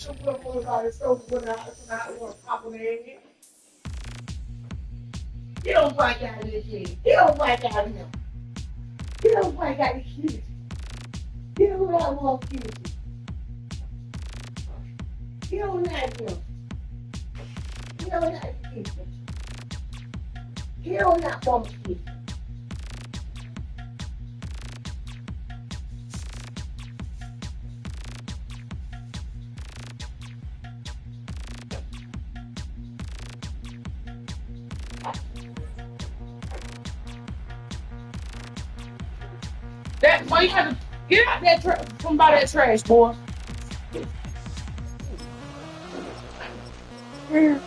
Get on white out of this shit. Get on white out of here. Get on white out of this shit. Get on that one kid. Get on that one. Get on that kid. Get on that one kid. That boy, you have to get out that come by that trash, boy. Here.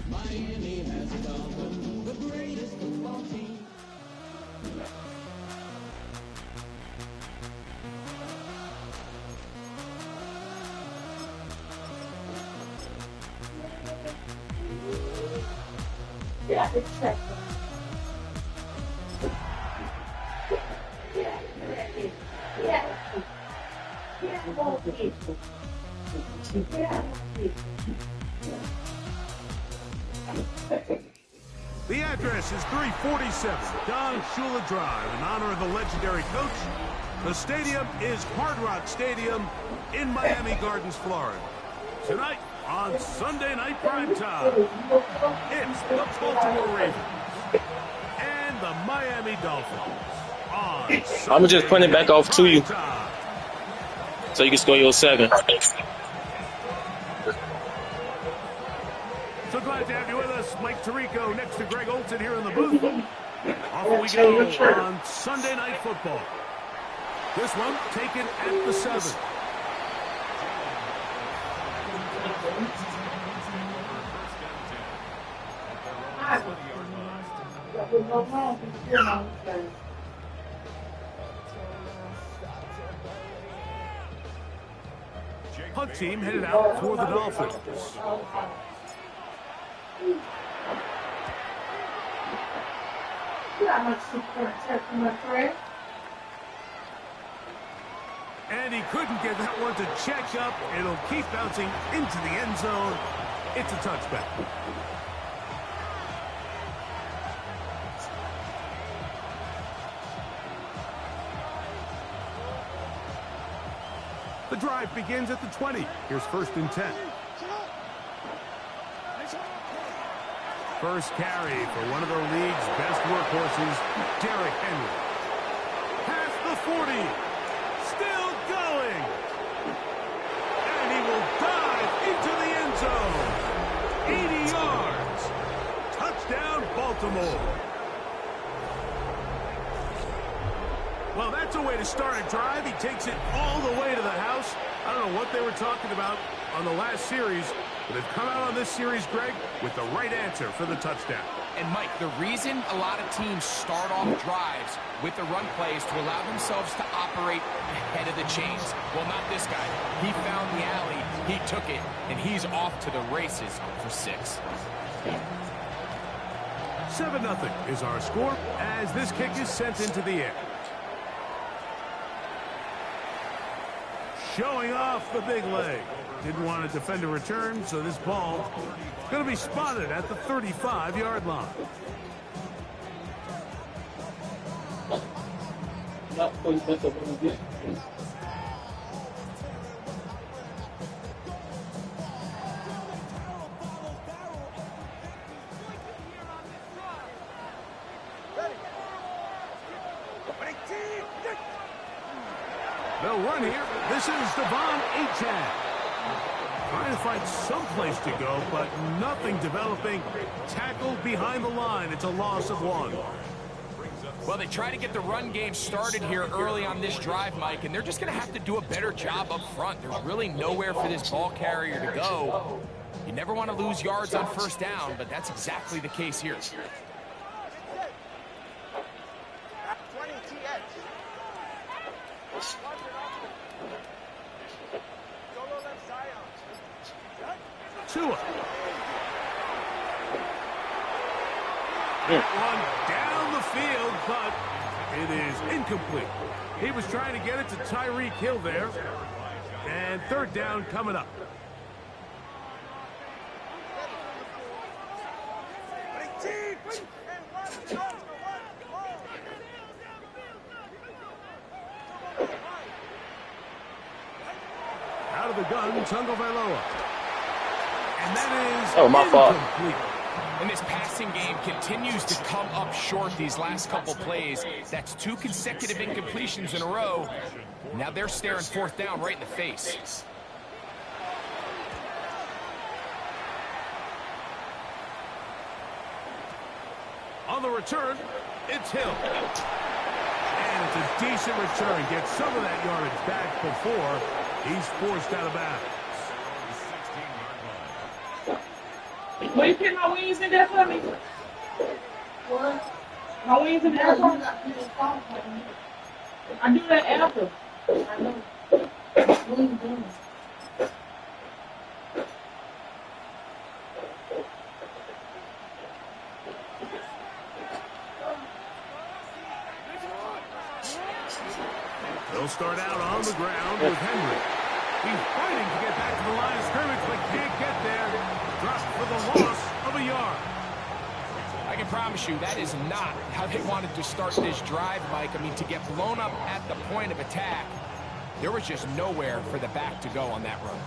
Miami has a Dolphin, the greatest football team. Yeah, it's check. The address is 347 Don Shula Drive in honor of the legendary coach. The stadium is Hard Rock Stadium in Miami Gardens, Florida. Tonight on Sunday Night Primetime, it's the Baltimore Ravens and the Miami Dolphins. I'm going to just punt it back off to you so you can score your second. So glad to have you with us. Mike Tirico next to Greg Olson here in the booth. Off we go on Sunday Night Football. This one taken at the 7. Punt team headed out for the Dolphins. And he couldn't get that one to check up. It'll keep bouncing into the end zone. It's a touchback. The drive begins at the 20. Here's 1st and 10. First carry for one of the league's best workhorses, Derrick Henry. Past the 40. Still going. And he will dive into the end zone. 80 yards. Touchdown, Baltimore. Well, that's a way to start a drive. He takes it all the way to the house. I don't know what they were talking about on the last series, but they've come out on this series, Greg, with the right answer for the touchdown. And, Mike, the reason a lot of teams start off drives with the run plays to allow themselves to operate ahead of the chains. Well, not this guy. He found the alley, he took it, and he's off to the races for 6. 7-0 is our score as this kick is sent into the air. Showing off the big leg. Didn't want to defend a return, so this ball is going to be spotted at the 35-yard line. They'll run here. This is Devon Achane. Trying to find some place to go, but nothing developing. Tackled behind the line. It's a loss of 1. Well, they try to get the run game started here early on this drive, Mike, and they're just going to have to do a better job up front. There's really nowhere for this ball carrier to go. You never want to lose yards on 1st down, but that's exactly the case here. Tua. That one down the field, but it is incomplete. He was trying to get it to Tyreek Hill there. And third down coming up. Out of the gun, Tagovailoa. And that is my fault. incomplete. And this passing game continues to come up short these last couple plays. That's 2 consecutive incompletions in a row. Now they're staring fourth down right in the face. On the return, it's Hill. And it's a decent return. Gets some of that yardage back before he's forced out of bounds. Will you put my wings in there for me? What? My wings in there That's for what me? I feel confident. I do that after. I know. What are you doing? They'll start out on the ground with Henry. He's fighting to get back to the line of scrimmage, but can't get there. Dropped for the loss of a yard. I can promise you that is not how they wanted to start this drive, Mike. I mean, to get blown up at the point of attack, there was just nowhere for the back to go on that run.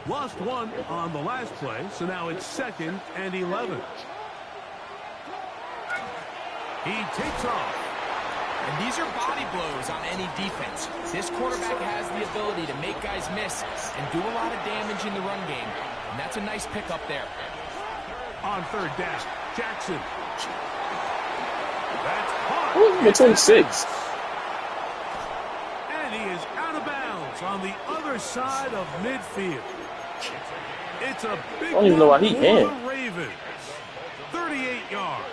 Lost one on the last play, so now it's 2nd and 11. He takes off. And these are body blows on any defense. This quarterback has the ability to make guys miss and do a lot of damage in the run game. And that's a nice pickup there. On third down, Jackson. That's caught. Ooh, the 26. And he is out of bounds on the other side of midfield. It's a big I don't even know why he for can. the Ravens. 38 yards.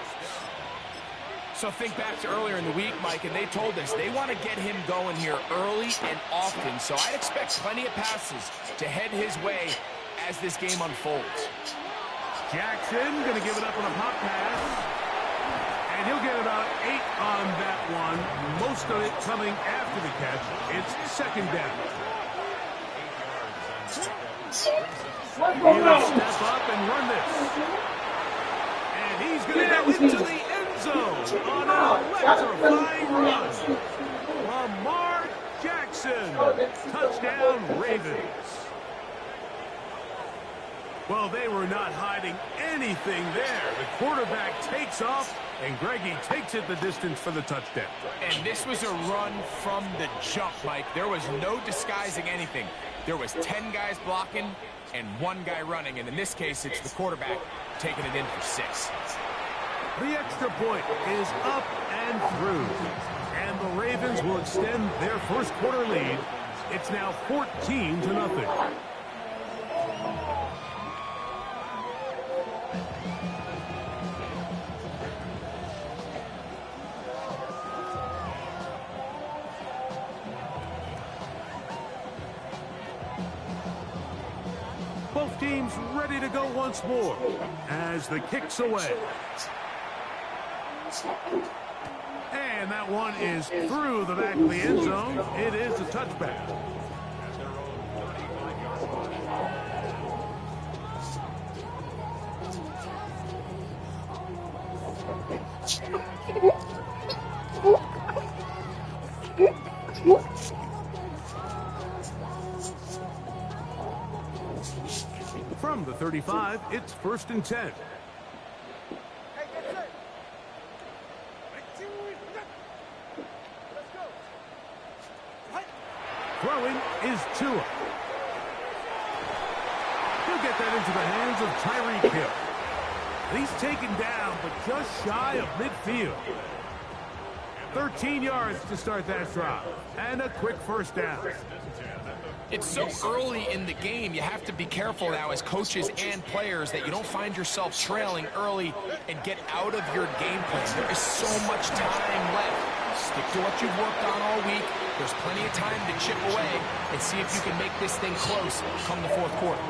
So think back to earlier in the week, Mike, and they told us they want to get him going here early and often. So I'd expect plenty of passes to head his way as this game unfolds. Jackson going to give it up on a pop pass. And he'll get about 8 on that one. Most of it coming after the catch. It's 2nd down. He'll step up and run this. And he's going to go into the end zone on an electrifying run. Lamar Jackson. Touchdown, Ravens. Well, they were not hiding anything there. The quarterback takes off, and Greggy takes it the distance for the touchdown. And this was a run from the jump, Mike. There was no disguising anything. There was 10 guys blocking and 1 guy running, and in this case, it's the quarterback taking it in for 6. The extra point is up and through, and the Ravens will extend their first quarter lead. It's now 14-0. Both teams ready to go once more as the kick's away. And that one is through the back of the end zone. It is a touchback. From the 35, it's 1st and 10. Throwing is Tua. He'll get that into the hands of Tyreek Hill. He's taken down, but just shy of midfield. 13 yards to start that drive. And a quick first down. It's so early in the game, you have to be careful now as coaches and players that you don't find yourself trailing early and get out of your game plan. There is so much time left. Stick to what you've worked on all week. There's plenty of time to chip away and see if you can make this thing close come the 4th quarter.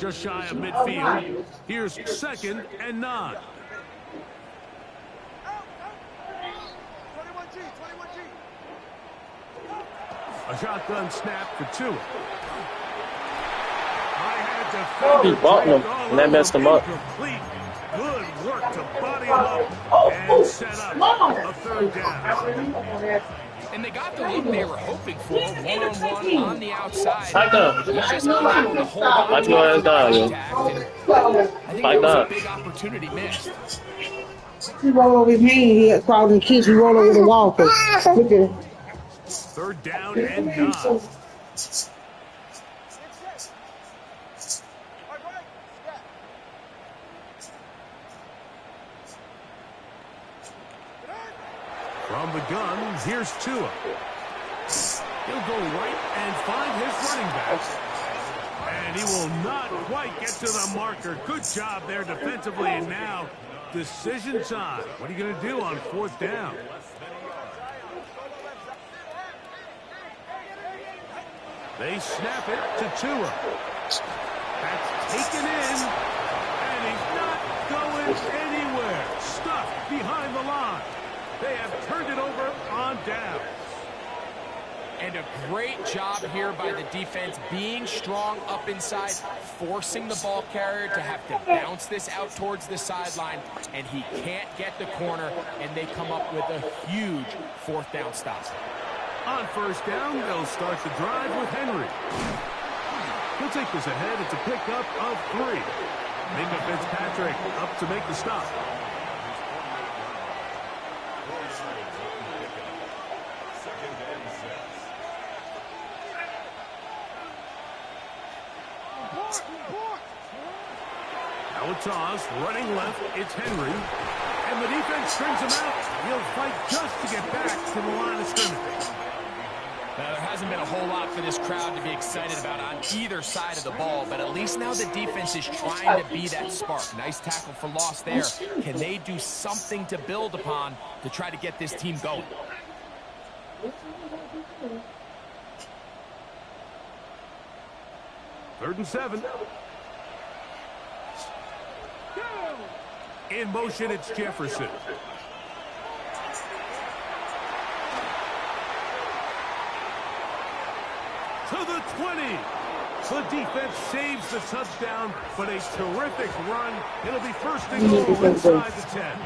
just shy of midfield. Here's 2nd and 9. A shotgun snap for Tua. He bought him, and that messed him up. Good work to body him up and set up a 3rd down. And they got the look they were hoping for, one-on-one on the outside. Back down. He's just unable to hold on Back to your ass down, yo. I think Back it was a down. big opportunity missed. He rolled over his hand. He had crawled in the kitchen. He rolled over the wall. Look at him. 3rd down and 9. From the gun, here's Tua. He'll go right and find his running back. And he will not quite get to the marker. Good job there defensively. And now, decision time. What are you going to do on 4th down? They snap it to Tua. That's taken in. And he's not going anywhere. Stuffed behind the line. They have turned it over on downs. And a great job here by the defense, being strong up inside, forcing the ball carrier to have to bounce this out towards the sideline, and he can't get the corner, and they come up with a huge 4th down stop. On 1st down, they'll start the drive with Henry. He'll take this ahead. It's a pickup of 3. Minka Fitzpatrick up to make the stop. Now a toss, running left, it's Henry. And the defense strings him out. He'll fight just to get back to the line of scrimmage. Now, there hasn't been a whole lot for this crowd to be excited about on either side of the ball, but at least now the defense is trying to be that spark. Nice tackle for loss there. Can they do something to build upon to try to get this team going? Third and 7. In motion, it's Jefferson. To the 20. The defense saves the touchdown, but a terrific run. It'll be 1st and goal inside the 10.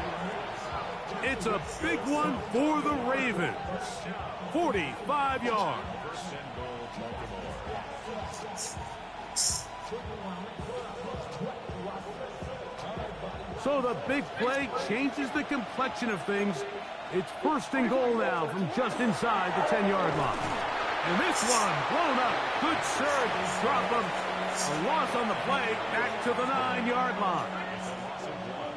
It's a big one for the Ravens. 45 yards. So the big play changes the complexion of things. It's 1st and goal now from just inside the 10-yard line. And this one blown up. Good serve and drop him. A loss on the play back to the 9-yard line.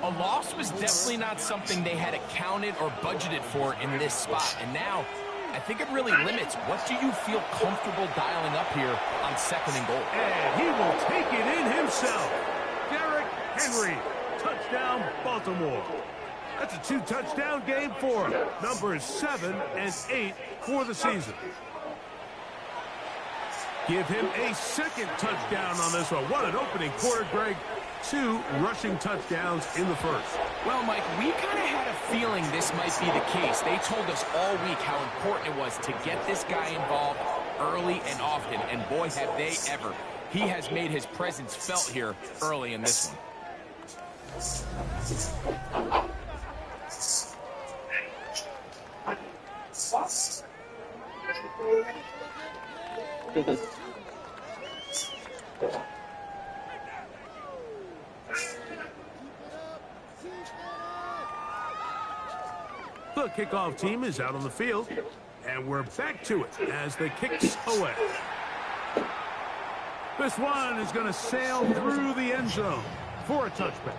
A loss was definitely not something they had accounted or budgeted for in this spot. And now, I think it really limits. What do you feel comfortable dialing up here on 2nd and goal? And he will take it in himself. Derrick Henry. Touchdown, Baltimore. That's a 2-touchdown game for him. Numbers 7 and 8 for the season. Give him a 2nd touchdown on this one. What an opening quarter, Greg. 2 rushing touchdowns in the 1st. Well, Mike, we kind of had a feeling this might be the case. They told us all week how important it was to get this guy involved early and often. And boy, have they ever. He has made his presence felt here early in this one. The kickoff team is out on the field, and we're back to it as the kicks away. This one is going to sail through the end zone for a touchback.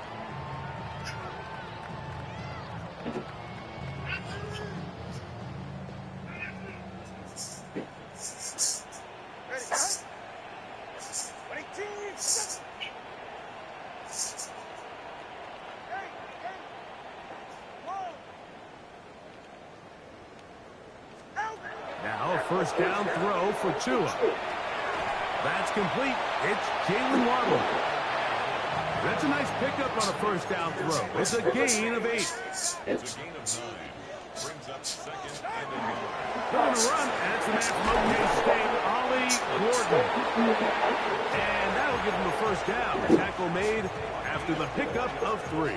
Now a 1st down throw for Tua. That's complete. It's Jalen Waddle. That's a nice pickup on a first down throw. It's a gain of 8. It's a gain of 9. Brings up second and a yard. They're going to run, and it's an Moke State, Ollie Gordon. And that'll give him a first down. Tackle made after the pickup of 3.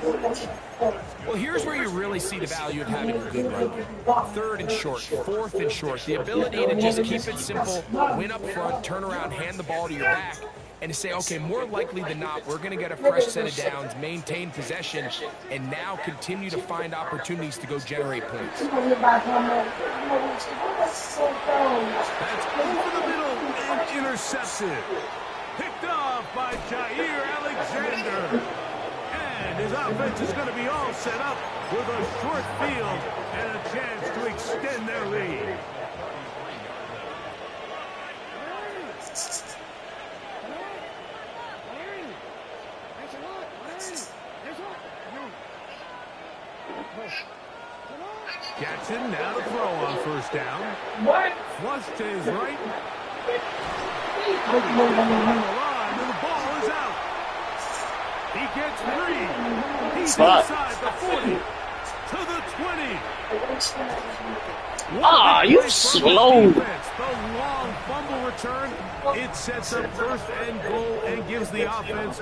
Well, here's where you really see the value of having a good run game. 3rd and short, 4th and short. The ability to just keep it simple, win up front, turn around, hand the ball to your back, and to say, okay, more likely than not, we're going to get a fresh set of downs, maintain possession, and now continue to find opportunities to go generate points. That's over the middle and intercepted. Picked off by Jair Alexander. And his offense is going to be all set up with a short field and a chance to extend their lead. Jackson now to throw on first down. Flush to his right. On the line, and the ball is out. He gets 3. He's inside the 40 to the 20. Ah, you slow. The long fumble return. It sets up first and goal and gives the offense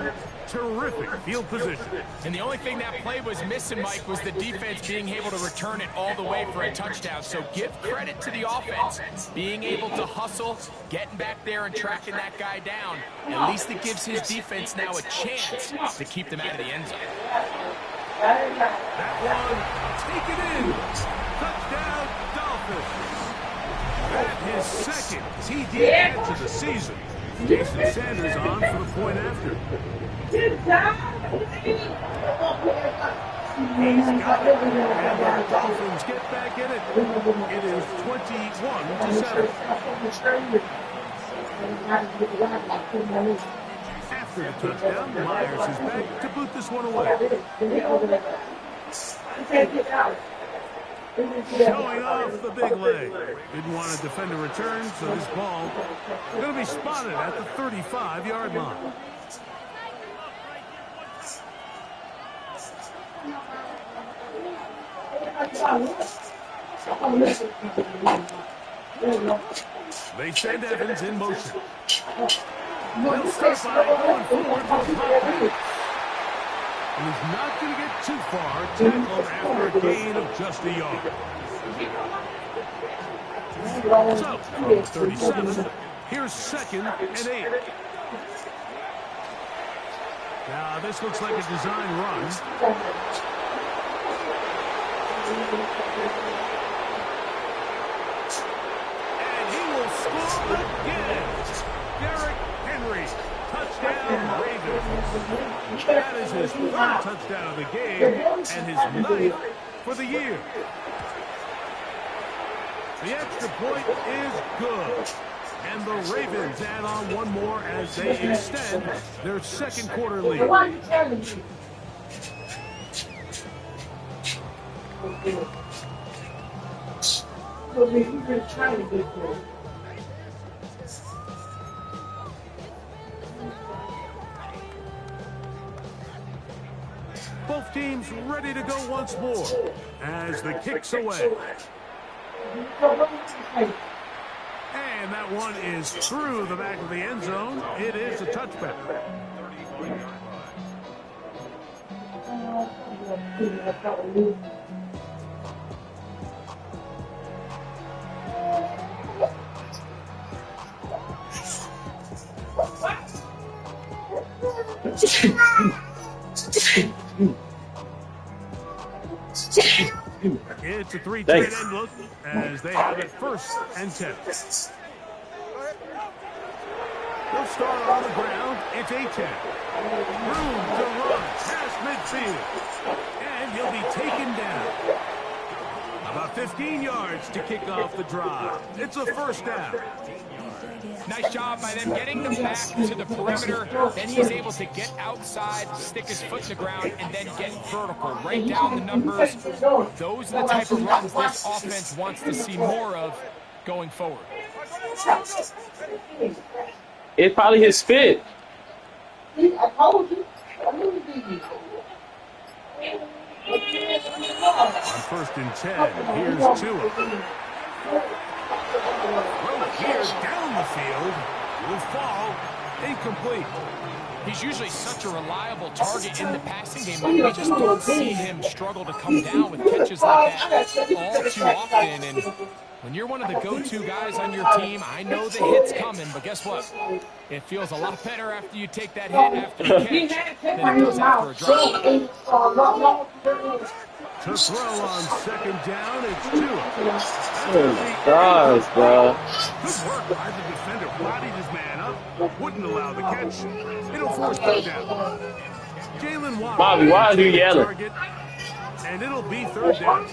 terrific field position. And the only thing that play was missing, Mike, was the defense being able to return it all the way for a touchdown. So give credit to the offense, being able to hustle, getting back there and tracking that guy down. At least it gives his defense now a chance to keep them out of the end zone. That one, take it in. Touchdown, Dolphin. That his second TD catch of the season. Jason Sanders on for the point after. He's got it. And the Dolphins get back in it. It is 21-7. After the touchdown, Myers is back to boot this one away. Showing off the big leg. Didn't want to defend a return, so this ball is going to be spotted at the 35-yard line. They send Evans in motion. They'll start by going forward with Dolphin. And he's not going to get too far. Tackle after a gain of just a yard. So, from 37, here's 2nd and 8. Now, this looks like a design run. And he will score again. Derrick Henry. Touchdown, Ravens. That is his 3rd touchdown of the game and his 9th for the year. The extra point is good. And the Ravens add on one more as they extend their 2nd quarter lead. Both teams ready to go once more as the kick's away. And that one is through the back of the end zone. It is a touchback. It's a 3 tight end look as they have it 1st and 10. They'll start on the ground. It's A-10. Room to run past midfield. And he'll be taken down. About 15 yards to kick off the drive. It's a first down. Nice job by them getting them back to the perimeter. Then he's able to get outside, stick his foot in the ground, and then get vertical. Right down the numbers. Those are the type of runs this offense wants to see more of going forward. It's probably his fit. See, I told you. I knew you did. On 1st and 10, here's Tua. Throw here down the field. Will fall. Incomplete. He's usually such a reliable target in the passing game, but we just don't see him struggle to come down with catches like that all too often. And when you're one of the go-to guys on your team, I know the hit's coming, but guess what? It feels a lot better after you take that hit after a catch than it does after a drop. To throw on 2nd down, it's Tua. Oh my gosh, bro. Good work by the defender. Bodied his man up. Wouldn't allow the catch. It'll force 3rd down. Jalen Waddle. Bobby, why are you yelling? Target, and it'll be 3rd down.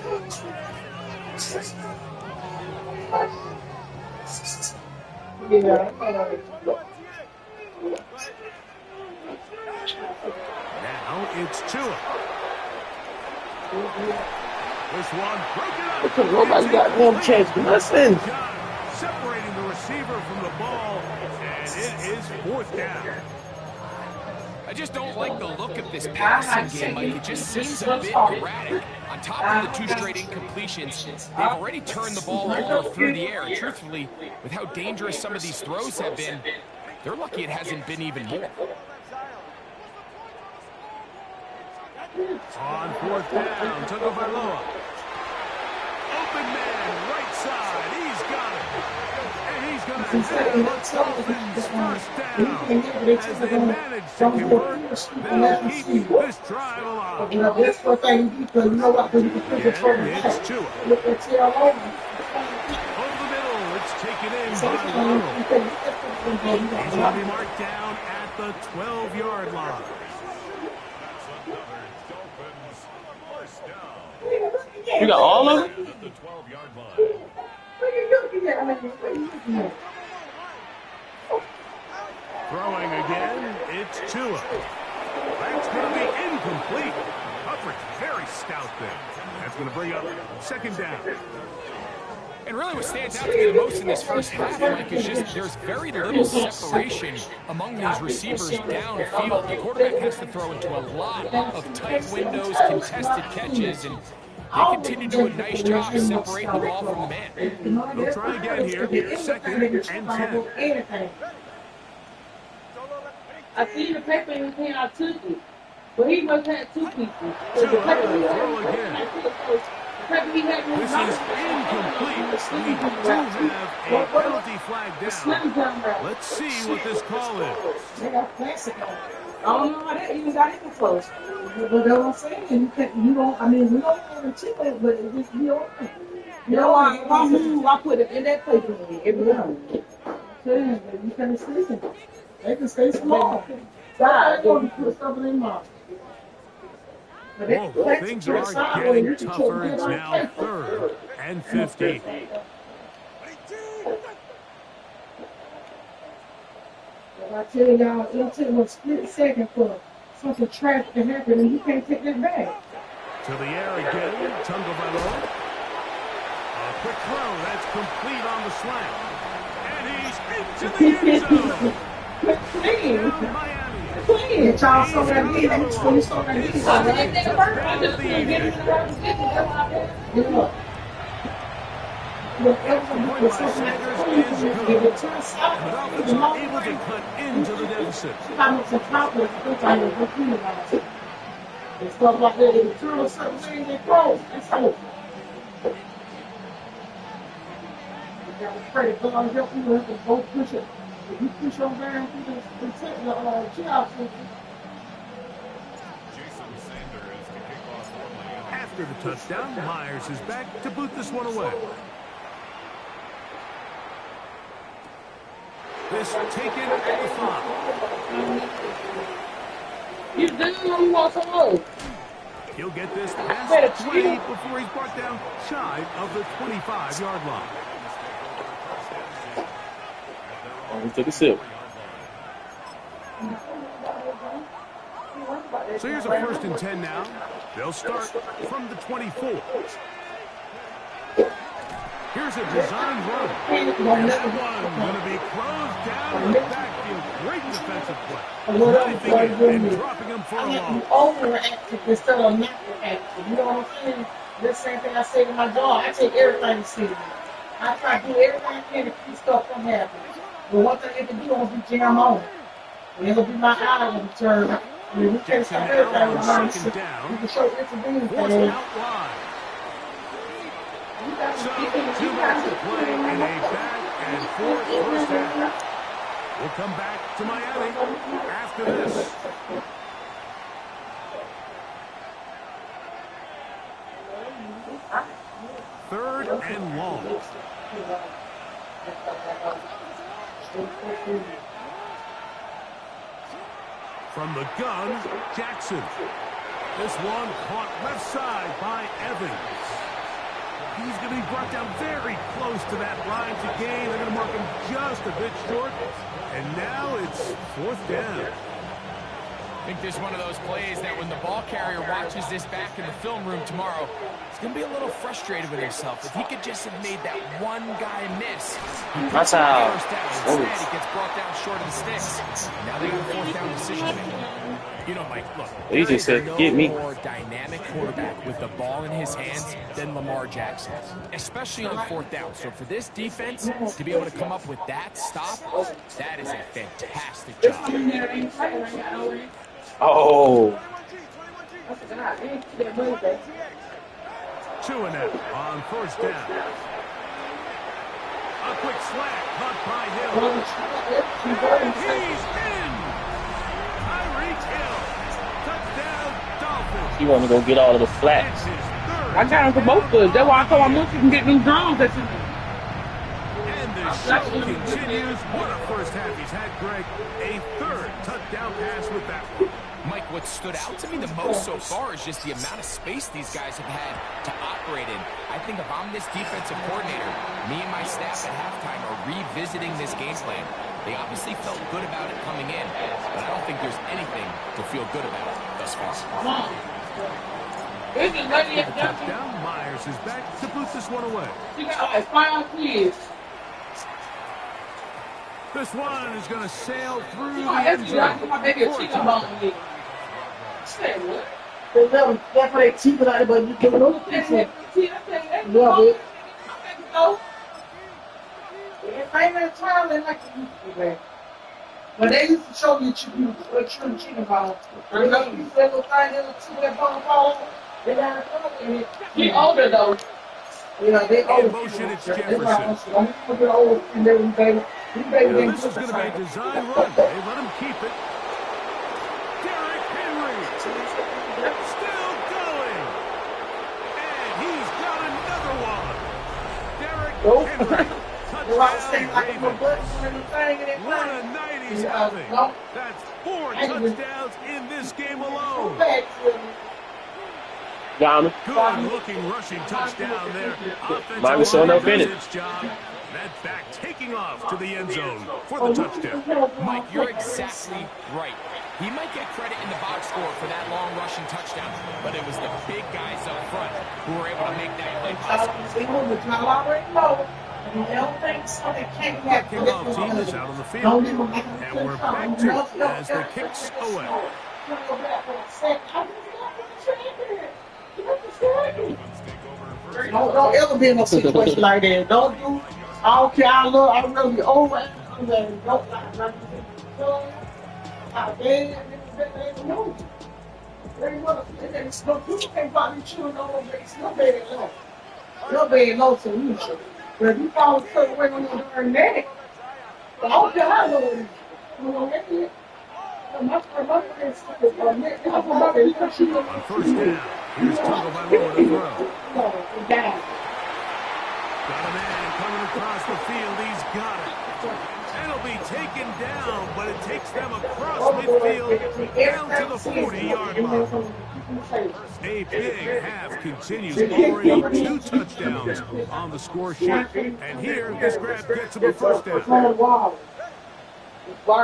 Now it's Tua. This one broken up. Because nobody got them catch nothing. Separating the receiver from the ball, and it is 4th down. I just don't like the look of this passing game, Mike. It just seems a bit erratic. On top of the 2 straight incompletions, they've already turned the ball over through the air. And truthfully, with how dangerous some of these throws have been, they're lucky it hasn't been even more. On 4th down, Tagovailoa. Open man, right side. He's got it. And he's going to have Dolphins 1st down. As they manage to convert, they'll keep this drive alive. And it's Tua. Over the middle, it's taken in by Waddle. He's going to be marked down at the 12-yard line. You got all of them? The 12-yard line. Throwing again, it's Tua. That's going to be incomplete. Coverage very stout there. That's going to bring up 2nd down. And really what stands out to me the most in this first half, Mike, is just there's very little separation among these receivers downfield. The quarterback has to throw into a lot of tight windows, contested catches, and they continue to do a nice job separating the ball from the man. They'll try again here. 2nd and 10. I see the paper in his hand, I took it. But he must have 2 people. So Tua the paper he throw had, again. the paper he had This is incomplete. We do have a penalty flag down. Let's see what this call is. They got plastic on it. I don't know how that even got in close. But that's what I'm saying. You don't, I mean, we don't want to chip it, but it just, you know, You know, if I move, I put it in that paper every time. you can stay. They can stay small. God, they put stuff in their mouth. Whoa, things are getting tougher. It's now 3rd and 50. I tell y'all, it'll take a split second for something tragic to happen, and you can't take that back. To the air again, Tagovailoa. A quick throw, that's complete on the slant. And he's into the end zone. Clean. Down Miami. Clean. Y'all saw that lead. When you saw that lead, I didn't think about it. I just couldn't get it to the right position. That's why I did it. The Dolphins are able to cut into the deficit. And stuff like that, they turn certain things they close. That's all. You got to pray that God help you and go push it. If you push your man through the job system. After the touchdown, Myers is back to boot this one away. This taken at the 5. You do you want some more? He'll get this past 20 before he's brought down shy of the 25-yard line. Oh, he took a sip. So here's a 1st and 10 now. They'll start from the 24. Here's a design run. Panic And gonna that never one going to be closed down in the backfield. Great defensive play. whatever Knifing play it with and me. dropping him for I a have to be loss. overactive instead of not reactive. You know what I'm saying? The same thing I say to my dog. I take everything seriously. I try to do everything I can to keep stuff from happening. But one thing I can do, I'm gonna be jam on. And it'll be my eye on the turn. I mean, we can't Jackson stop now everything on behind second the down. We can show intervening Forced things. out wide. You got So, to 2 minutes to play in a back and forth first half. We'll come back to Miami after this. Third and long. From the gun, Jackson. This one caught left side by Evans. He's going to be brought down very close to that line to gain. They're going to mark him just a bit short. And now it's fourth down. I think this is one of those plays that when the ball carrier watches this back in the film room tomorrow, he's going to be a little frustrated with himself. If he could just have made that one guy miss. That's how. Instead, he gets brought down short of the sticks. Now they got a fourth down decision to make. You know, Mike, look, He just said, "Get me." more dynamic quarterback with the ball in his hands than Lamar Jackson, especially on fourth down. So for this defense to be able to come up with that stop, that is a fantastic job. Oh, 2 and out on first down. A quick slant caught by Hill. He's in. Tyreek Hill. Touchdown, Dolphin. he want to go get all of the flat. It's his third. I got him for both goods. That's why I told him you can get new drones. That you And the show continues. What a first half he's had, Greg. A third touchdown pass with that one. Mike, what stood out to me the most so far is just the amount of space these guys have had to operate in. I think if I'm this defensive coordinator, me and my staff at halftime are revisiting this game plan. They obviously felt good about it coming in, but I don't think there's anything to feel good about thus far. This is Lady The touchdown. Myers is back to boot this one away. She got like 5 kids. This one is going to sail through the My end baby, I zone. my baby a For a cheating touchdown. about me. Say what? That's why they cheap it out, but you don't know the people. I said, Love it. no. If I ain't had time, they like to use it, man. When they used to show you chicken ball, they used to use that little thing, that little that ball, they got a color in it. He older though. Yeah, they In old. motion, it's That's Jefferson. why I'm gonna get old and they baby. These baby Now, ain't this is good going to be a for design run. They let him keep it. Derrick Henry still going. And he's got another one. Derrick Henry. Well, I was saying Touchdown, like a Ravens. button and the thing and What a everything. night he's Yeah, having. no. That's 4 touchdowns in this game alone. Back to him. Got him. Good looking rushing touchdown there. Miami Offensive showing line up in does it. its job. That back taking off to the end zone for the touchdown. Mike, you're exactly right. He might get credit in the box score for that long rushing touchdown, but it was the big guys up front who were able to make that play possible. Kicking off team is out on the field. And we're back to it as the kicks away. Don't ever be in a situation like that. Don't do. I don't care. I really over. Don't like. No. Very well. No, people can't probably chew no base. No bed low. No bed low solution. But if you fall a certain way on your darn neck, I don't care how low it is. You know, that's it. My friend is On first down, here's Tungo by Lowe to throw. Got a man coming across the field. He's got it. And he'll be taken down, but it takes them across midfield down to the 40-yard line. A big half continues. Already 2 touchdowns on the score sheet. And here, this grab gets him a first down. Out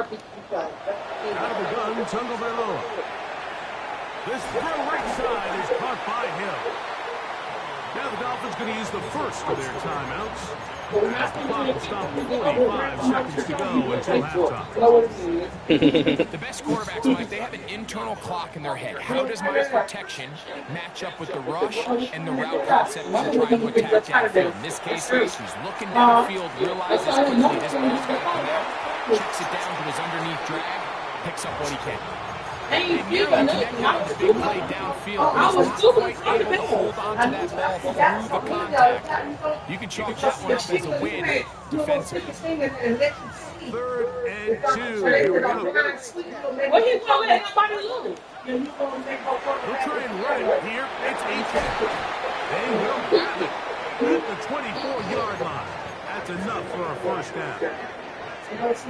of the gun, Tungo Bailoa. This throw right side is caught by Hill. Now the Dolphins going to use the first of their timeouts. As the clock will stop 45 seconds to go until halftime. The best quarterbacks, Mike, they have an internal clock in their head. How does my protection match up with the rush and the route concept when trying to attack downfield? In this case, he's looking downfield, realizes quickly this ball's got to come out, checks it down to his underneath drag, picks up what he can. And nearly connected on the big play downfield, but he's not quite able to hold on to that ball through the contact. You can chalk that one up as a win defensively. 3rd and 2. Here we go. What you gonna let everybody lose? We'll try and run it here. It's Etienne. They will grab it at the 24-yard line. That's enough for a first down. On first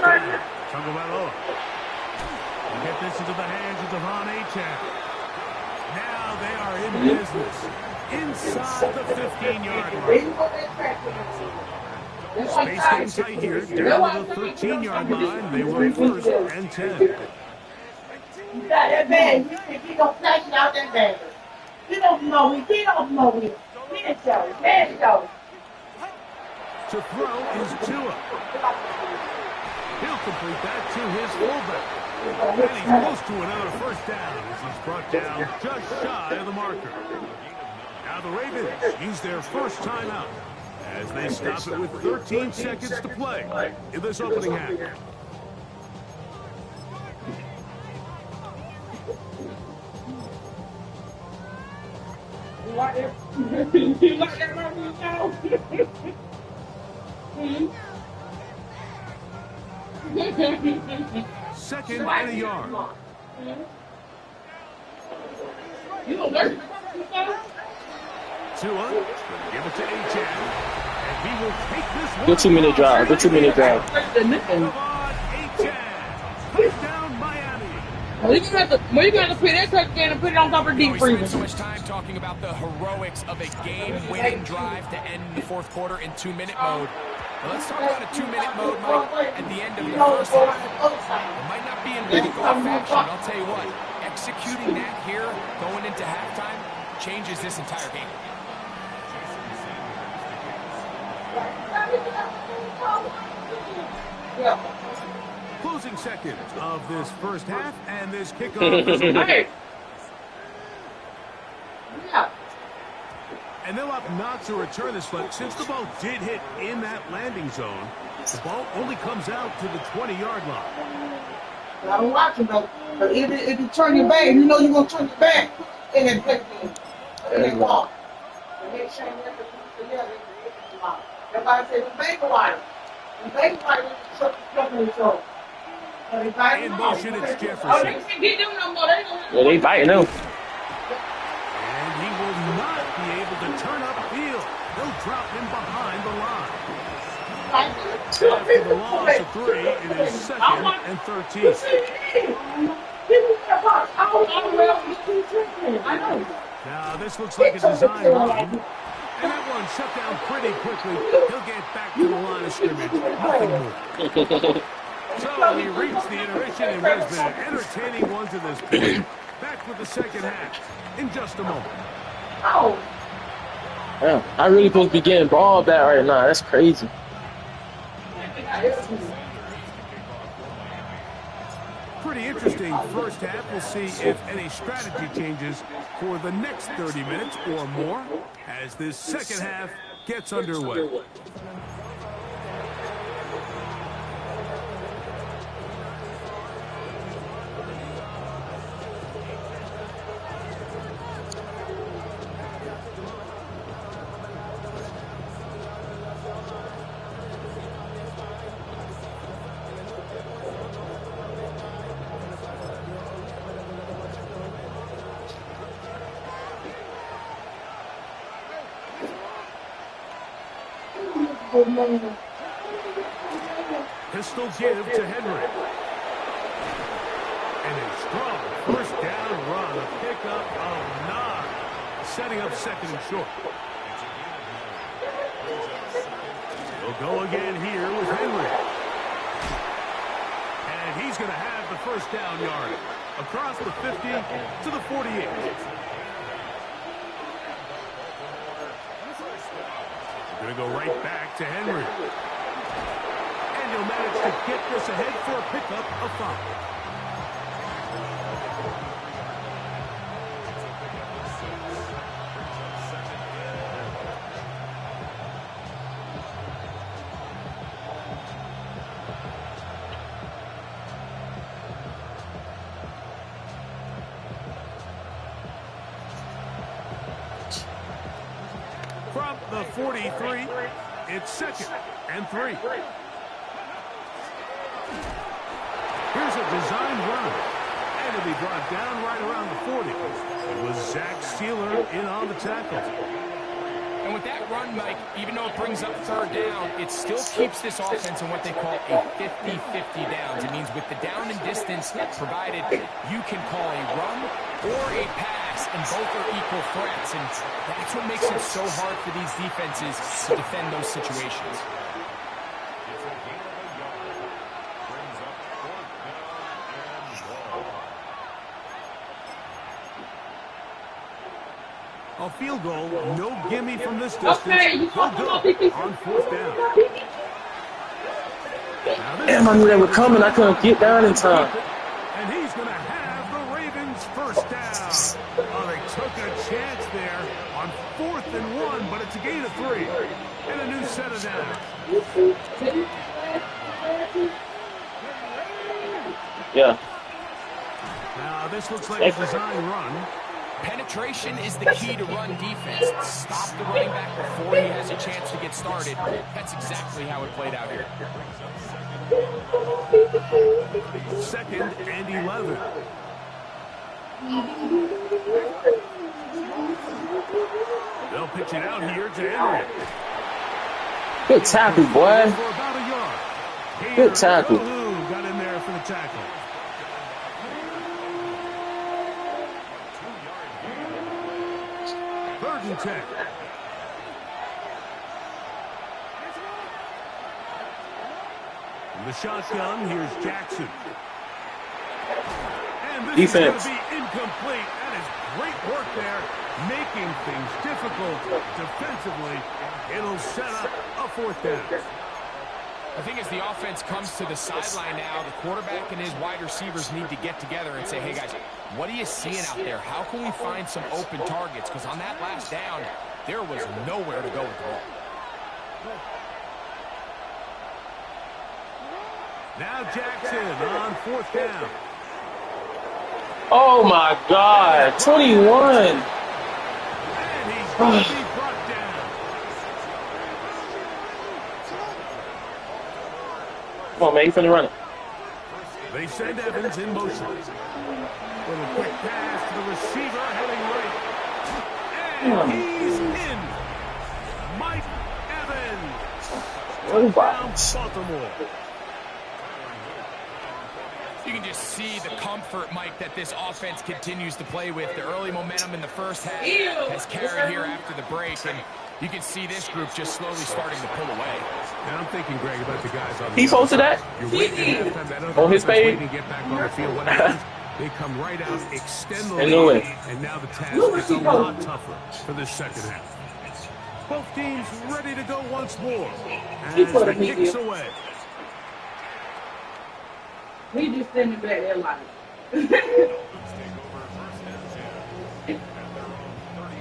down, Tagovailoa. We'll get this into the hands of Devon Achane. Now they are in business inside the 15-yard line. Space getting tight here. Down to the 13-yard line. They were 1st and 10. You got that bag. You think he gonna flash it out that bag? He don't know it. He don't know it. Let's go. Let's go. To throw is Tua. He'll complete that to his fullback. And he's close to another first down as he's brought down just shy of the marker. Now the Ravens use their first timeout as they stop it with 13 seconds to play in this opening half. You like that movie show? Second and a yard. You don't learn. Tua, give it to Achane. And he will take this one. Good 2-minute drive. Good 2-minute drive. Achane. Touchdown, Miami. Well, you're gonna have to put that touchdown and put it on top of deep We spent freezer. so much time talking about the heroics of a game-winning drive to end the fourth quarter in 2-minute mode. Well, let's talk about a 2-minute mode, Mike, at the end of the first half. It might not be in walk-off fashion, but I'll tell you what, executing that here, going into halftime, changes this entire game. Closing seconds of this first half, and this kickoff is away. And they'll opt not to return this, but since the ball did hit in that landing zone, the ball only comes out to the 20-yard line. I don't watch it though. But if you turn your back, you know you're gonna turn your back and then play game. And they walk. And they change together. Everybody says the baby wire. The baby wire is the company show. In motion, it's Oh, they Jefferson. can't get them no more. They gonna Yeah, they biting them. And he will not be able to turn upfield. They'll drop him behind the line. After the loss of 3, it is 2nd and 13. I know. Now, this looks like a design run. And that one shut down pretty quickly. He'll get back to the line of scrimmage. Nothing more. So he reached the intermission and has been an entertaining one to this point. Back with the second half in just a moment. Damn, I really supposed to be getting ball back right now. That's crazy. Pretty interesting first half. We'll see if any strategy changes for the next 30 minutes or more as this second half gets underway. Pistol give to Henry. And a strong first down run, a pickup of 9, setting up second and short. He'll go again here with Henry. And he's going to have the first down yard across the 50 to the 48. Going to go right back to Henry. And he'll manage to get this ahead for a pickup of 5. From the 43, it's 2nd and 3. Here's a design run, and it'll be brought down right around the 40. It was Zach Sealer in on the tackle. And with that run, Mike, even though it brings up 3rd down, it still keeps this offense in what they call a 50-50 downs. It means with the down and distance provided, you can call a run or a pass, and both are equal threats. And that's what makes it so hard for these defenses to defend those situations. A field goal, no gimme from this distance. Okay, you Will go on 4th down. Damn, I knew they were coming. I couldn't get down in time. And he's going to have the Ravens 1st down. Oh, they took a chance there on 4th and 1, but it's a gain of 3. And a new set of downs. Yeah. Now, this looks like a design run. Penetration is the key to run defense. Stop the running back before he has a chance to get started. That's exactly how it played out here. 2nd and 11. They'll pitch it out here to Henry. Good tackle, boy. For about a yard. Good tackle. Got in there for the tackle. And 10. In the shotgun, here's Jackson. And this defense. is going to be incomplete. That is great work there, making things difficult defensively. It'll set up a 4th down. I think as the offense comes to the sideline now, the quarterback and his wide receivers need to get together and say, hey, guys, what are you seeing out there? How can we find some open targets? Because on that last down, there was nowhere to go with the ball. Now Jackson on 4th down. Oh, my God. 21. And he's going to be brought down. Come on, man. You finna run it. They send Evans in motion. Little quick pass to the receiver, heading right. And he's in. Mike Evans. Down Baltimore. You can just see the comfort, Mike, that this offense continues to play with. The early momentum in the first half has carried here after the break, and you can see this group just slowly starting to pull away. And I'm thinking, Greg, about the guys on the He posted that? You're waiting at halftime. That other On his page? to get back on the field. What happens? They come right out, extend the And no lead, way. and now the task is a lot tougher for this 2nd half. Both teams ready to go once more as the kicks away. He just standing back there like.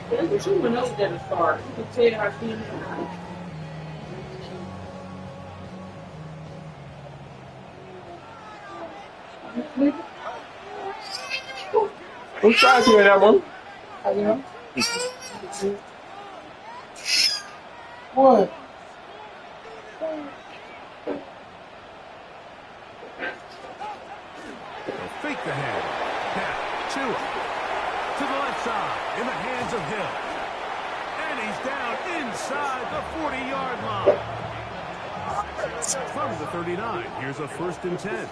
There's a 2 and 0 that start. You can tell our team is not. Who's trying to hear that one? What? They'll fake the head. Now, Tua to the left side in the hands of Hill. And he's down inside the 40-yard line. From the 39, here's a 1st and 10.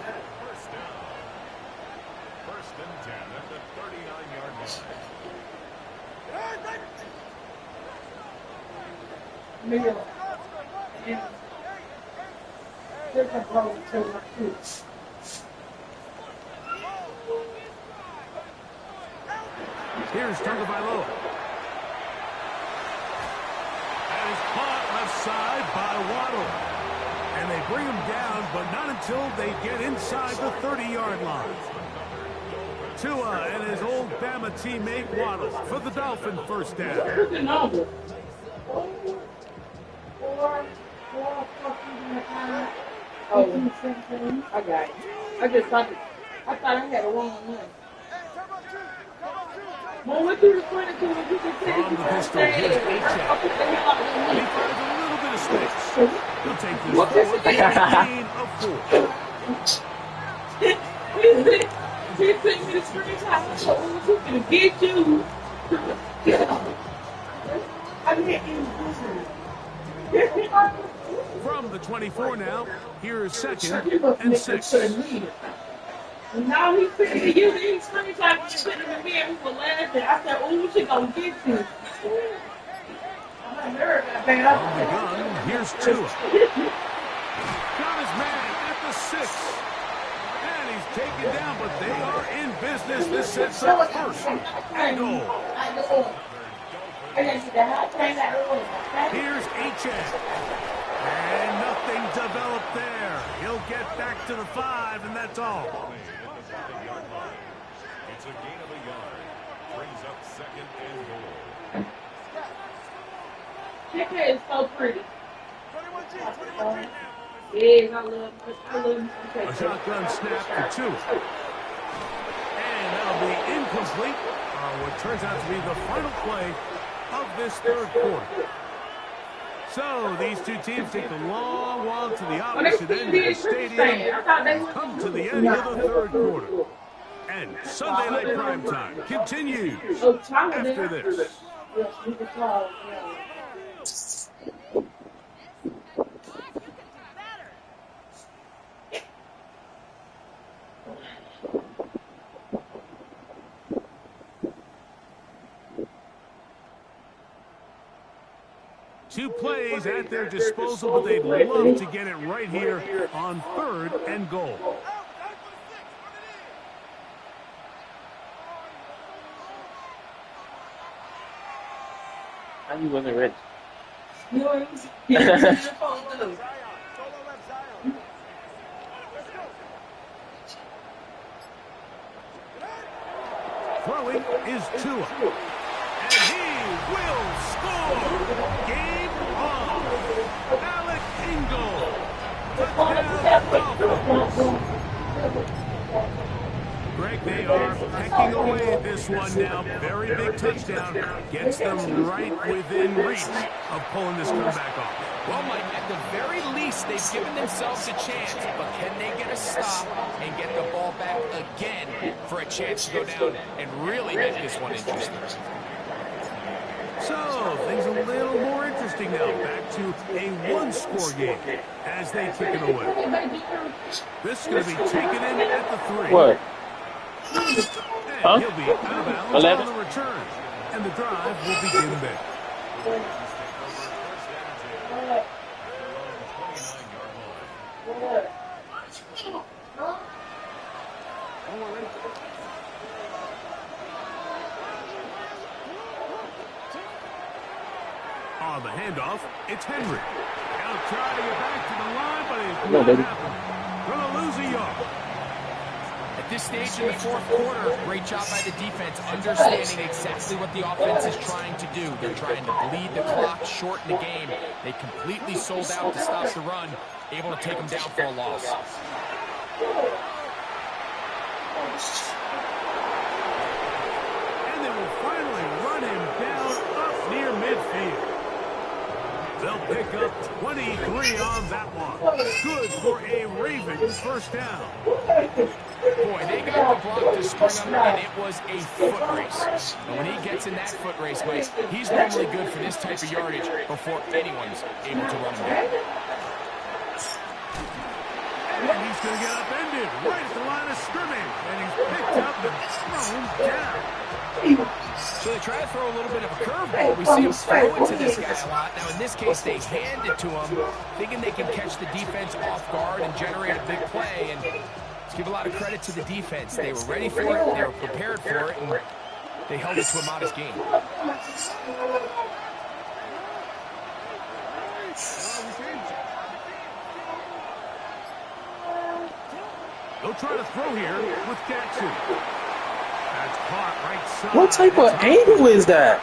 First and 10 at the 39-yard line. Here's Tagovailoa. And is caught left outside by Waddle. And they bring him down, but not until they get inside the 30-yard line. Tua and his old Bama teammate Waddle for the Dolphin first down. What's the number? Oh, I got it. I just thought I had a wrong one. Well, what you referring to when you can say From the pistol, here's H-Jack. He finds a little bit of space. He'll take this forward for a gain of 4. He sent me the screenshot. I thought, oh, he's going to get you. I meant in From the 24 now, here is 2nd and 6. And now he's sitting to you. He screenshot me sitting to me and we were laughing. I said, oh, she going to get you. I'm nervous. On the gun, here's Tua. Got his man at the 6. And he's taken down, but they are in business. This sets up first and goal. Here's H.A. And nothing developed there. He'll get back to the 5, and that's all. It's a gain of a yard. Brings up 2nd and goal. That cat is so pretty. Yes, I love him. A shotgun snap for 2. And that'll be incomplete. What turns out to be the final play of this third quarter. So these two teams take the long walk to the opposite end of the stadium and come to the end of the third quarter. And Sunday Night Primetime continues after this. Two plays at their disposal, but they'd love to get it right here on 3rd and goal. How you wasn't ready? Throwing is Tua. And he will score! Game on! Alec Ingle! Touchdown, Greg, they are pecking away at this one now. Very big touchdown. Gets them right within reach of pulling this comeback off. Well, Mike, at the very least, they've given themselves a chance, but can they get a stop and get the ball back again for a chance to go down and really make this one interesting? So, things a little more interesting now. Back to a one-score game as they kick it away. This is going to be taken in at the 3. What? And Huh? he'll be out of bounds 11? on the return. And the drive will begin there. On the handoff, it's Henry. Now trying to get back to the line, but it's not happening. Gonna lose a yard. At this stage in the fourth quarter, great job by the defense, understanding exactly what the offense is trying to do. They're trying to bleed the clock, shorten the game. They completely sold out to stop the run, able to take them down for a loss. And they will finally run him down up near midfield. They'll pick up 23 on that one. Good for a Ravens first down. Boy, they got the block to spring him, and it was a foot race. And when he gets in that foot race, Mike, he's normally good for this type of yardage before anyone's able to run him down. And he's going to get upended right at the line of scrimmage. And he's picked up and thrown down. So they try to throw a little bit of a curveball. We see him throw it to this guy a lot. Now, in this case, they hand it to him, thinking they can catch the defense off guard and generate a big play. And let's give a lot of credit to the defense. They were ready for it, they were prepared for it, and they held it to a modest gain. They'll try to throw here with Jackson. That's caught right side. What type of angle is that?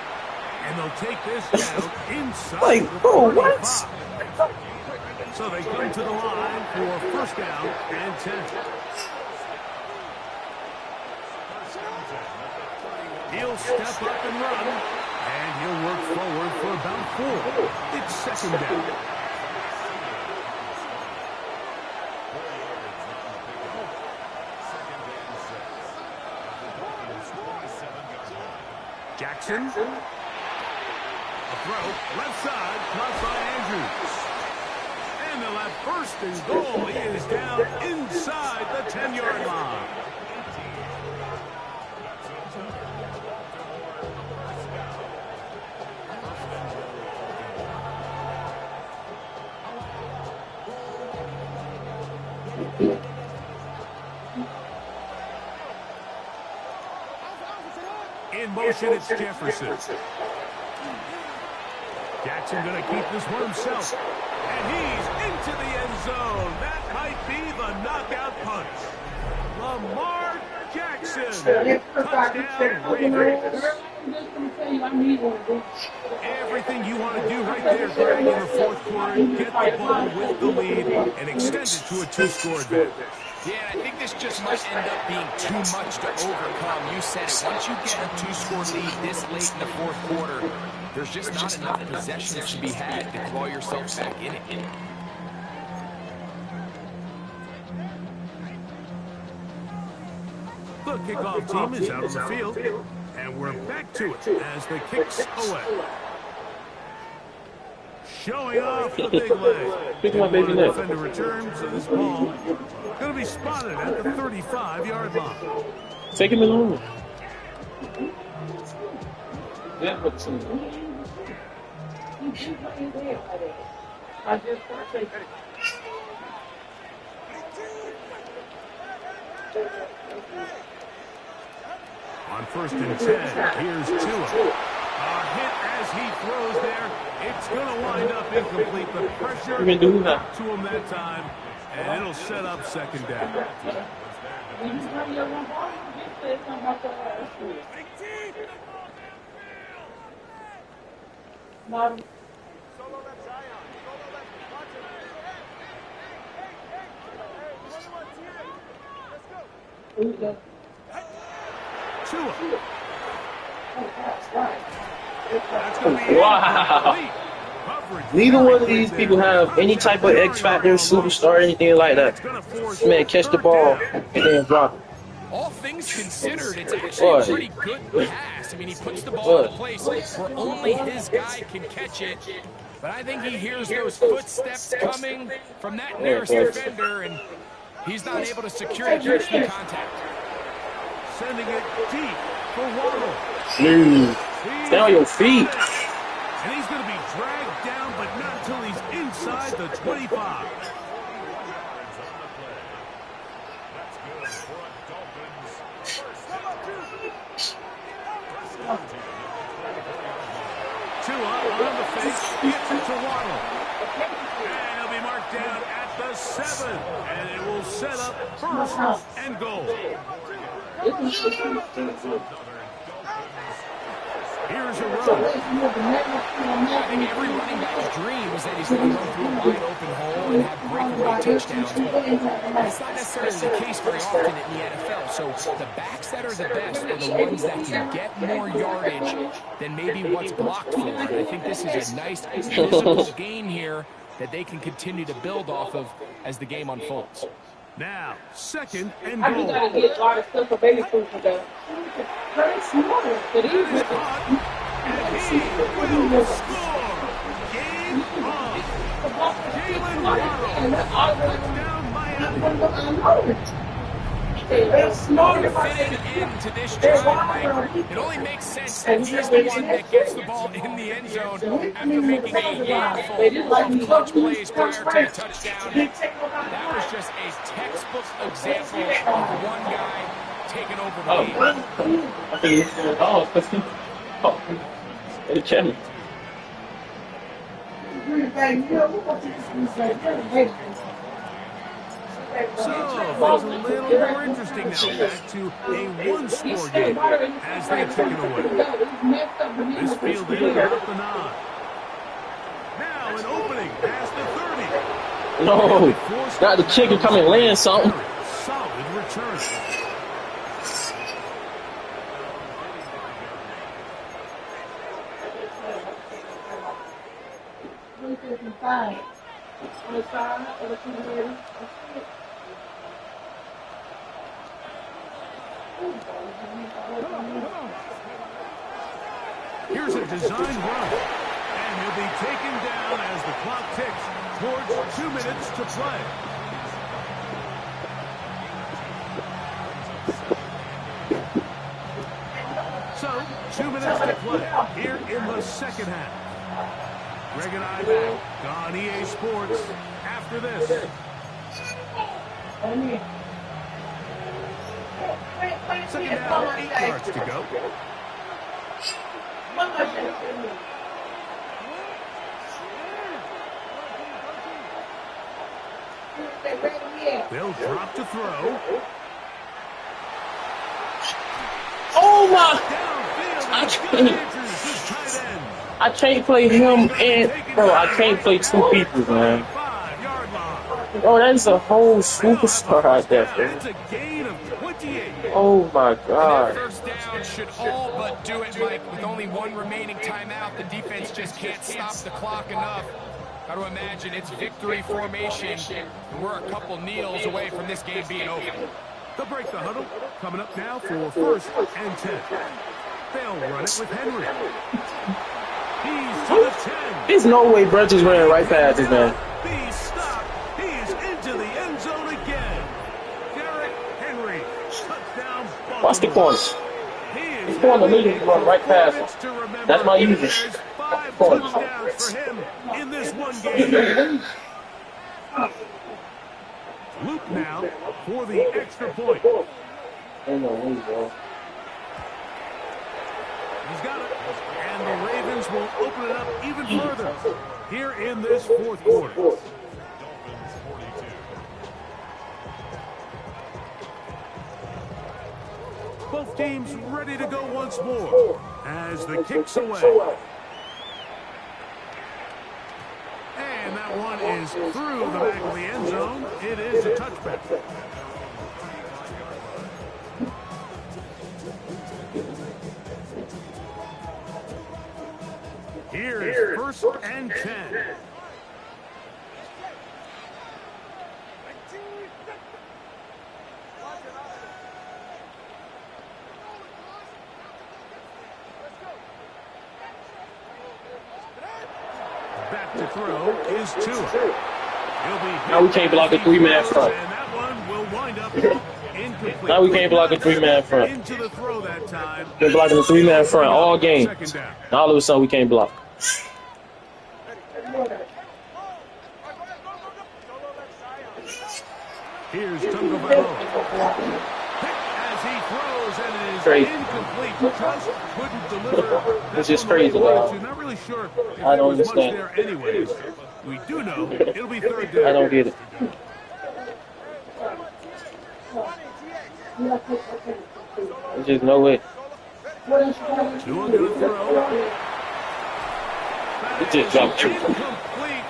And they'll take this down inside. Like, the bro, 35. what? So they come to the line for first down and 10. He'll step up and run, and he'll work forward for about 4. It's second down. Jackson. A throw, left side, caught by Andrews. And they'll have first and goal. He is down inside the 10-yard line. In motion, it's Jefferson. Jackson going to keep this one himself. And he's into the end zone. That might be the knockout punch. Lamar Jackson. Touchdown, Ravens. Everything you want to do right there, Greg, in the fourth quarter. Get the ball with the lead and extend it to a 2-score advantage. Yeah, and I think this just might end up being too much to overcome. You said it. Once you get a 2-score lead this late in the fourth quarter, there's just not enough possessions to be had to claw yourself back in it. The kickoff team is out on the field, and we're back to it as the kicks away. Showing off the big leg. Pick my baby leg. Defender returns, so this ball going to be spotted at the 35-yard line. Take him along. Yeah, but On first and 10, here's Tua. A hit as he throws there. It's going to wind up incomplete. The pressure You've been doing that. got to him that time, and it'll set up second down. Tua. wow. Neither one of these people have any type of X factor, superstar, anything like that. Man, catch the ball and then drop it. All things considered, it's actually a pretty good pass. I mean, he puts the ball in a place where only his guy can catch it. But I think he hears those footsteps coming from that nearest defender, and he's not able to secure the catch from contact. Sending it deep for Waddle. Stay on your feet. And he's going to be dragged down, but not until he's inside the 25. Tua on the face, gets it to Waddle. And he'll be marked down at the 7. And it will set up first and goal. Here's a run. I think every running back's dream is that he's going to run through a wide open hole and have breakaway touchdowns. That's not necessarily the case very often in the NFL. So the backs that are the best are the ones that can get more yardage than maybe what's blocked for. And I think this is a nice physical game here that they can continue to build off of as the game unfolds. Now, second and I just goal. gotta get a lot of stuff for baby food for them. Very smart. But And he will score. Game on. Jalen Waddle. Touchdown Miami. Fitting into this drive, Mike, it only makes sense that he's the one that gets the ball in the end zone after making a handful of clutch plays prior to the touchdown. That was just a textbook example of one guy taking over the game. So, things a little more interesting now. Back to a one-score game as they kick it away. This fielded about the 9. Now an opening past the 30. No, got the chicken come and land something. Solid return. Here's a design run, and he'll be taken down as the clock ticks towards 2 minutes to play. So, 2 minutes to play here in the second half. Greg and I back on EA Sports after this. Second down, 8 yards to go. They'll drop to throw. Oh my! I can't play him and bro. I can't play two people, man. Bro, that's a whole superstar out there, bro. It's a gain of 28. Oh my God. First down should all but do it, Mike. With only one remaining timeout, the defense just can't stop the clock enough. Got to imagine it's victory formation, and we're a couple kneels away from this game being over. They'll break the huddle. Coming up now for 1st and 10. They'll run it with Henry. He's to the 10. There's no way Brett just ran right past this man. He's stopped. He's into the end zone again. Derrick Henry. Touchdown. Watch the corners. He's going to lead him run right past him. That's my easy. 5 touchdowns for him in this one game. Luke now for the extra point. He's got it. And the Ravens will open it up even further here in this 4th quarter. Both teams ready to go once more as the kick's away. And that one is through the back of the end zone. It is a touchback. Here's 1st and 10. Back to throw is Tua. Now we can't block a 3-man front. And that one will wind up incomplete. Now we can't block a 3-man front. Into the throw that time. Been blocking a 3-man front all game. Now all of a sudden we can't block. Here's Tungo Bailoa. As he throws and it is Crazy. incomplete. Just couldn't deliver. It's just crazy, dog. Not really sure if I don't there was much understand. there anyways. We do know it'll be 3rd down. I don't get it. There's just no way. To a good throw. It just dropped. Incomplete.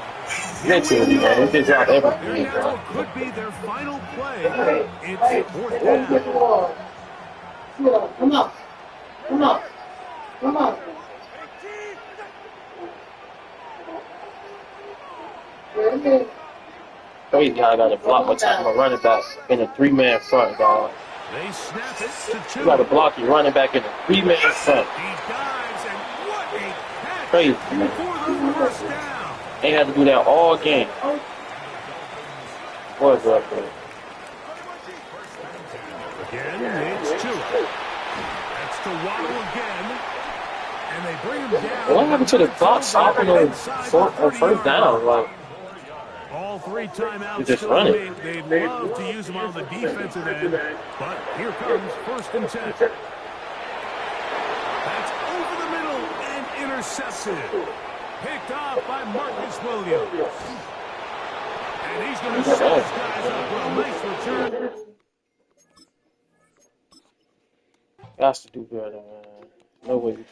Literally, man. It just dropped There everything. now could be their final play. It's 4th down. Come on. Come on. Come on. Crazy how I got to block my time. I'm a running back in a 3-man front, dog. They snap it to You got to 2. block your running back in a 3-man front. He dives and what a catch Crazy, for man. the 1st down. Ain't had to do that all game. What's up, man? Again, it's Tua. That's to Waddle again. And they bring him down. What happened to the clock stopping on 1st down? Like, All 3 timeouts You just still run it. remain. They'd love to use them on the defensive end, but here comes 1st and 10. That's over the middle and intercepted. Picked off by Marcus Williams. And he's going to set his guys up with a nice return. Got to do better, man. No way.